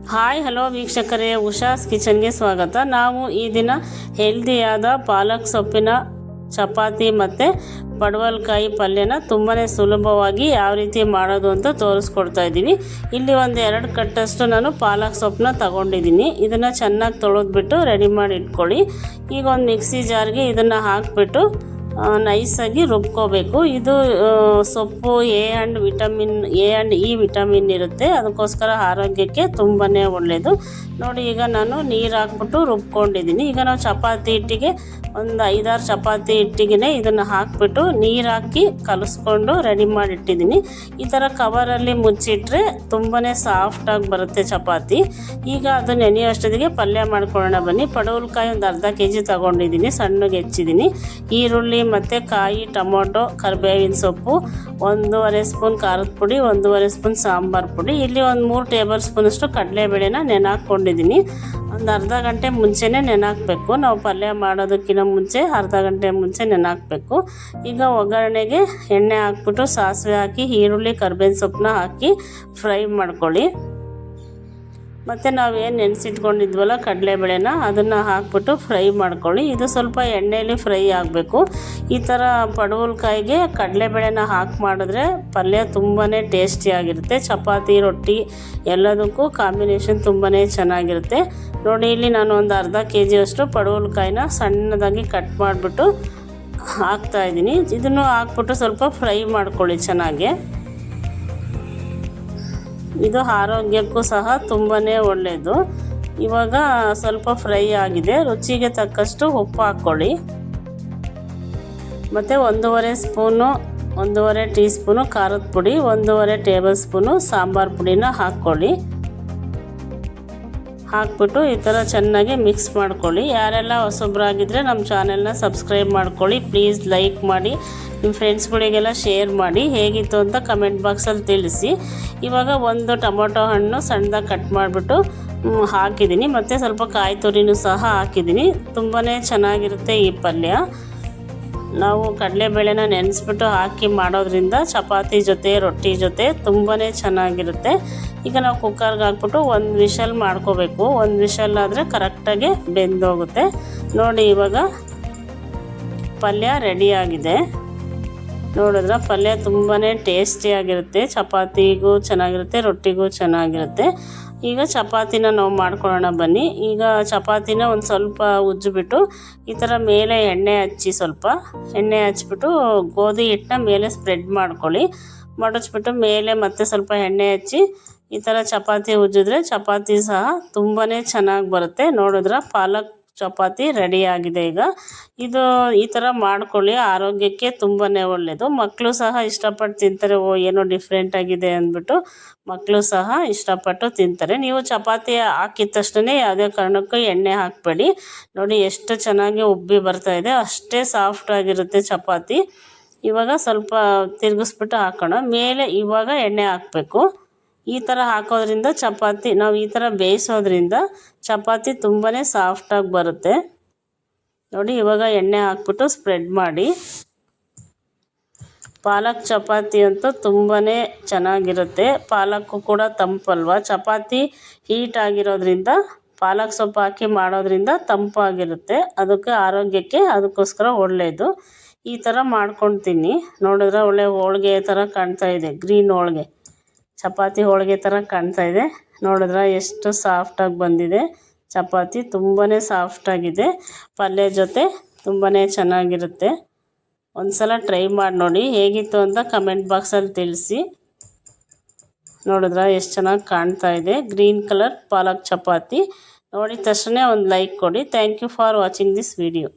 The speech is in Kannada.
ಹಾಯ್ ಹಲೋ ವೀಕ್ಷಕರೇ, ಉಷಾಸ್ ಕಿಚನ್ಗೆ ಸ್ವಾಗತ. ನಾವು ಈ ದಿನ ಹೆಲ್ದಿಯಾದ ಪಾಲಕ್ ಸೊಪ್ಪಿನ ಚಪಾತಿ ಮತ್ತು ಪಡವಲಕಾಯಿ ಪಲ್ಯನ ತುಂಬಾ ಸುಲಭವಾಗಿ ಯಾವ ರೀತಿ ಮಾಡೋದು ಅಂತ ತೋರಿಸ್ಕೊಡ್ತಾ ಇದ್ದೀವಿ. ಇಲ್ಲಿ ಒಂದು 2 ಕಟ್ಟಷ್ಟು ನಾನು ಪಾಲಕ್ ಸೊಪ್ಪನ್ನ ತಗೊಂಡಿದ್ದೀನಿ. ಇದನ್ನು ಚೆನ್ನಾಗಿ ತೊಳೆದ್ಬಿಟ್ಟು ರೆಡಿ ಮಾಡಿ ಇಟ್ಕೊಳ್ಳಿ. ಈಗ ಒಂದು ಮಿಕ್ಸಿ ಜಾರ್ಗೆ ಇದನ್ನು ಹಾಕಿಬಿಟ್ಟು ನೈಸಾಗಿ ರುಬ್ಕೋಬೇಕು. ಇದು ಸೊಪ್ಪು ಎ ಆ್ಯಂಡ್ ಇ ವಿಟಮಿನ್ ಇರುತ್ತೆ, ಅದಕ್ಕೋಸ್ಕರ ಆರೋಗ್ಯಕ್ಕೆ ತುಂಬಾ ಒಳ್ಳೆಯದು. ನೋಡಿ, ಈಗ ನಾನು ನೀರು ಹಾಕ್ಬಿಟ್ಟು ರುಬ್ಕೊಂಡಿದ್ದೀನಿ. ಈಗ ನಾವು ಚಪಾತಿ ಹಿಟ್ಟಿಗೆ ಒಂದು 5-6 ಚಪಾತಿ ಹಿಟ್ಟಿಗೆ ಇದನ್ನು ಹಾಕಿಬಿಟ್ಟು ನೀರು ಹಾಕಿ ಕಲಿಸ್ಕೊಂಡು ರೆಡಿ ಮಾಡಿಟ್ಟಿದ್ದೀನಿ. ಈ ಥರ ಕವರಲ್ಲಿ ಮುಚ್ಚಿಟ್ರೆ ತುಂಬಾ ಸಾಫ್ಟಾಗಿ ಬರುತ್ತೆ ಚಪಾತಿ. ಈಗ ಅದು ನೆನೆಯೋಷ್ಟೊತ್ತಿಗೆ ಪಲ್ಯ ಮಾಡ್ಕೊಳ್ಳೋಣ ಬನ್ನಿ. ಪಡವಲಕಾಯಿ ಒಂದು ಅರ್ಧ kg ತೊಗೊಂಡಿದ್ದೀನಿ, ಸಣ್ಣಗೆ ಹೆಚ್ಚಿದ್ದೀನಿ. ಈರುಳ್ಳಿ ಮತ್ತು ಕಾಯಿ, ಟೊಮೊಟೊ, ಕರಿಬೇವಿನ ಸೊಪ್ಪು, 1.5 ಸ್ಪೂನ್ ಖಾರದ ಪುಡಿ, 1.5 ಸ್ಪೂನ್ ಸಾಂಬಾರು ಪುಡಿ, ಇಲ್ಲಿ ಒಂದು 3 ಟೇಬಲ್ ಸ್ಪೂನಷ್ಟು ಕಡಲೆಬೇಳೆನ ನೆನೆಹಾಕ್ಕೊಂಡಿದ್ದೀನಿ. ಒಂದು ಅರ್ಧ ಗಂಟೆ ಮುಂಚೆನೇ ನೆನೆಹಾಕಬೇಕು. ನಾವು ಪಲ್ಯ ಮಾಡೋದಕ್ಕಿಂತ ಮುಂಚೆ ಅರ್ಧ ಗಂಟೆ ಮುಂಚೆ ನೆನೆಹಾಕಬೇಕು. ಈಗ ಒಗ್ಗರಣೆಗೆ ಎಣ್ಣೆ ಹಾಕ್ಬಿಟ್ಟು ಸಾಸಿವೆ ಹಾಕಿ ಈರುಳ್ಳಿ, ಕರಿಬೇವಿನ ಸೊಪ್ಪನ್ನ ಹಾಕಿ ಫ್ರೈ ಮಾಡ್ಕೊಳ್ಳಿ. ಮತ್ತು ನಾವೇನು ನೆನೆಸಿಟ್ಕೊಂಡಿದ್ವಲ್ಲ ಕಡಲೆಬೇಳೆನ, ಅದನ್ನು ಹಾಕ್ಬಿಟ್ಟು ಫ್ರೈ ಮಾಡ್ಕೊಳ್ಳಿ. ಇದು ಸ್ವಲ್ಪ ಎಣ್ಣೆಯಲ್ಲಿ ಫ್ರೈ ಆಗಬೇಕು. ಈ ಥರ ಪಡವಲಕಾಯಿಗೆ ಕಡಲೆಬೇಳೆನ ಹಾಕಿ ಮಾಡಿದ್ರೆ ಪಲ್ಯ ತುಂಬಾ ಟೇಸ್ಟಿಯಾಗಿರುತ್ತೆ. ಚಪಾತಿ, ರೊಟ್ಟಿ ಎಲ್ಲದಕ್ಕೂ ಕಾಂಬಿನೇಷನ್ ತುಂಬಾ ಚೆನ್ನಾಗಿರುತ್ತೆ. ನೋಡಿ, ಇಲ್ಲಿ ನಾನು ಒಂದು ಅರ್ಧ kg ಅಷ್ಟು ಪಡವಲಕಾಯಿನ ಸಣ್ಣದಾಗಿ ಕಟ್ ಮಾಡಿಬಿಟ್ಟು ಹಾಕ್ತಾಯಿದ್ದೀನಿ. ಇದನ್ನು ಹಾಕ್ಬಿಟ್ಟು ಸ್ವಲ್ಪ ಫ್ರೈ ಮಾಡ್ಕೊಳ್ಳಿ ಚೆನ್ನಾಗಿ. ಇದು ಆರೋಗ್ಯಕ್ಕೂ ಸಹ ತುಂಬಾ ಒಳ್ಳೆಯದು. ಇವಾಗ ಸ್ವಲ್ಪ ಫ್ರೈ ಆಗಿದೆ. ರುಚಿಗೆ ತಕ್ಕಷ್ಟು ಉಪ್ಪು ಹಾಕ್ಕೊಳ್ಳಿ. ಮತ್ತು 1.5 ಟೀ ಸ್ಪೂನು ಖಾರದ ಪುಡಿ, 1.5 ಟೇಬಲ್ ಸ್ಪೂನು ಸಾಂಬಾರು ಪುಡಿನ ಹಾಕ್ಕೊಳ್ಳಿ. ಹಾಕ್ಬಿಟ್ಟು ಈ ಥರ ಚೆನ್ನಾಗಿ ಮಿಕ್ಸ್ ಮಾಡ್ಕೊಳ್ಳಿ. ಯಾರೆಲ್ಲ ಹೊಸಬ್ರಾಗಿದ್ದರೆ ನಮ್ಮ ಚಾನೆಲ್ನ ಸಬ್ಸ್ಕ್ರೈಬ್ ಮಾಡ್ಕೊಳ್ಳಿ. ಪ್ಲೀಸ್ ಲೈಕ್ ಮಾಡಿ, ನಿಮ್ಮ ಫ್ರೆಂಡ್ಸ್ಗಳಿಗೆಲ್ಲ ಶೇರ್ ಮಾಡಿ. ಹೇಗಿತ್ತು ಅಂತ ಕಮೆಂಟ್ ಬಾಕ್ಸಲ್ಲಿ ತಿಳಿಸಿ. ಇವಾಗ ಒಂದು ಟೊಮೊಟೊ ಹಣ್ಣು ಸಣ್ಣದಾಗಿ ಕಟ್ ಮಾಡಿಬಿಟ್ಟು ಹಾಕಿದ್ದೀನಿ. ಮತ್ತು ಸ್ವಲ್ಪ ಕಾಯಿ ತುರಿನೂ ಸಹ ಹಾಕಿದ್ದೀನಿ. ತುಂಬಾ ಚೆನ್ನಾಗಿರುತ್ತೆ ಈ ಪಲ್ಯ. ನಾವು ಕಡಲೆಬೇಳೆನ ನೆನೆಸ್ಬಿಟ್ಟು ಹಾಕಿ ಮಾಡೋದ್ರಿಂದ ಚಪಾತಿ ಜೊತೆ, ರೊಟ್ಟಿ ಜೊತೆ ತುಂಬಾ ಚೆನ್ನಾಗಿರುತ್ತೆ. ಈಗ ನಾವು ಕುಕ್ಕರ್ಗೆ ಹಾಕ್ಬಿಟ್ಟು 1 ವಿಷಲ್ ಮಾಡ್ಕೋಬೇಕು. 1 ವಿಷಲ್ ಆದರೆ ಕರೆಕ್ಟಾಗಿ ಬೆಂದೋಗುತ್ತೆ. ನೋಡಿ, ಇವಾಗ ಪಲ್ಯ ರೆಡಿಯಾಗಿದೆ. ನೋಡಿದ್ರೆ ಪಲ್ಯ ತುಂಬಾ ಟೇಸ್ಟಿಯಾಗಿರುತ್ತೆ. ಚಪಾತಿಗೂ ಚೆನ್ನಾಗಿರುತ್ತೆ, ರೊಟ್ಟಿಗೂ ಚೆನ್ನಾಗಿರುತ್ತೆ. ಈಗ ಚಪಾತಿನ ನಾವು ಮಾಡ್ಕೊಳ್ಳೋಣ ಬನ್ನಿ. ಈಗ ಚಪಾತಿನ ಒಂದು ಸ್ವಲ್ಪ ಉಜ್ಜಿಬಿಟ್ಟು ಈ ಥರ ಮೇಲೆ ಸ್ವಲ್ಪ ಎಣ್ಣೆ ಹಚ್ಬಿಟ್ಟು ಗೋಧಿ ಹಿಟ್ಟನ್ನ ಮೇಲೆ ಸ್ಪ್ರೆಡ್ ಮಾಡ್ಕೊಳ್ಳಿ. ಮಡಚ್ಬಿಟ್ಟು ಮೇಲೆ ಮತ್ತೆ ಸ್ವಲ್ಪ ಎಣ್ಣೆ ಹಚ್ಚಿ ಈ ಥರ ಚಪಾತಿ ಉಜ್ಜಿದ್ರೆ ಚಪಾತಿ ಸಹ ತುಂಬಾ ಚೆನ್ನಾಗಿ ಬರುತ್ತೆ. ನೋಡಿದ್ರೆ ಪಾಲಕ್ ಚಪಾತಿ ರೆಡಿಯಾಗಿದೆ. ಈಗ ಇದು ಈ ಥರ ಮಾಡ್ಕೊಳ್ಳಿ, ಆರೋಗ್ಯಕ್ಕೆ ತುಂಬಾ ಒಳ್ಳೆಯದು. ಮಕ್ಕಳು ಸಹ ಇಷ್ಟಪಟ್ಟು ತಿಂತಾರೆ. ಏನೋ ಡಿಫ್ರೆಂಟ್ ಆಗಿದೆ ಅಂದ್ಬಿಟ್ಟು ಮಕ್ಕಳು ಸಹ ಇಷ್ಟಪಟ್ಟು ತಿಂತಾರೆ. ನೀವು ಚಪಾತಿ ಹಾಕಿದ ತಕ್ಷಣ ಯಾವುದೇ ಕಾರಣಕ್ಕೂ ಎಣ್ಣೆ ಹಾಕಬೇಡಿ. ನೋಡಿ, ಎಷ್ಟು ಚೆನ್ನಾಗಿ ಉಬ್ಬಿ ಬರ್ತಾಯಿದೆ, ಅಷ್ಟೇ ಸಾಫ್ಟಾಗಿರುತ್ತೆ ಚಪಾತಿ. ಇವಾಗ ಸ್ವಲ್ಪ ತಿರುಗಿಸ್ಬಿಟ್ಟು ಹಾಕೋಣ. ಮೇಲೆ ಇವಾಗ ಎಣ್ಣೆ ಹಾಕಬೇಕು. ಈ ಥರ ಹಾಕೋದ್ರಿಂದ ಚಪಾತಿ, ನಾವು ಈ ಥರ ಬೇಯಿಸೋದ್ರಿಂದ ಚಪಾತಿ ತುಂಬಾ ಸಾಫ್ಟಾಗಿ ಬರುತ್ತೆ. ನೋಡಿ, ಇವಾಗ ಎಣ್ಣೆ ಹಾಕ್ಬಿಟ್ಟು ಸ್ಪ್ರೆಡ್ ಮಾಡಿ. ಪಾಲಕ್ ಚಪಾತಿ ಅಂತೂ ತುಂಬಾ ಚೆನ್ನಾಗಿರುತ್ತೆ. ಪಾಲಕ್ಕು ಕೂಡ ತಂಪಲ್ವ. ಚಪಾತಿ ಹೀಟ್ ಆಗಿರೋದ್ರಿಂದ ಪಾಲಕ್ ಸೊಪ್ಪು ಹಾಕಿ ಮಾಡೋದ್ರಿಂದ ತಂಪಾಗಿರುತ್ತೆ. ಅದಕ್ಕೆ ಆರೋಗ್ಯಕ್ಕೆ ಅದಕ್ಕೋಸ್ಕರ ಒಳ್ಳೆಯದು. ಈ ಥರ ಮಾಡ್ಕೊಳ್ತೀನಿ. ನೋಡಿದ್ರೆ ಒಳ್ಳೆ ಹೋಳಿಗೆ ಥರ ಕಾಣ್ತಾ ಇದೆ, ಗ್ರೀನ್ ಹೋಳಿಗೆ, ಚಪಾತಿ ಹೋಳಿಗೆ ಥರ ಕಾಣ್ತಾ ಇದೆ. ನೋಡಿದ್ರೆ ಎಷ್ಟು ಸಾಫ್ಟಾಗಿ ಬಂದಿದೆ ಚಪಾತಿ, ತುಂಬಾ ಸಾಫ್ಟಾಗಿದೆ. ಪಲ್ಯ ಜೊತೆ ತುಂಬಾ ಚೆನ್ನಾಗಿರುತ್ತೆ. ಒಂದು ಸಲ ಟ್ರೈ ಮಾಡಿ ನೋಡಿ, ಹೇಗಿತ್ತು ಅಂತ ಕಮೆಂಟ್ ಬಾಕ್ಸಲ್ಲಿ ತಿಳಿಸಿ. ನೋಡಿದ್ರೆ ಎಷ್ಟು ಚೆನ್ನಾಗಿ ಕಾಣ್ತಾ ಇದೆ, ಗ್ರೀನ್ ಕಲರ್ ಪಾಲಕ್ ಚಪಾತಿ. ನೋಡಿದ ತಕ್ಷಣ ಒಂದು ಲೈಕ್ ಕೊಡಿ. Thank you for watching this video.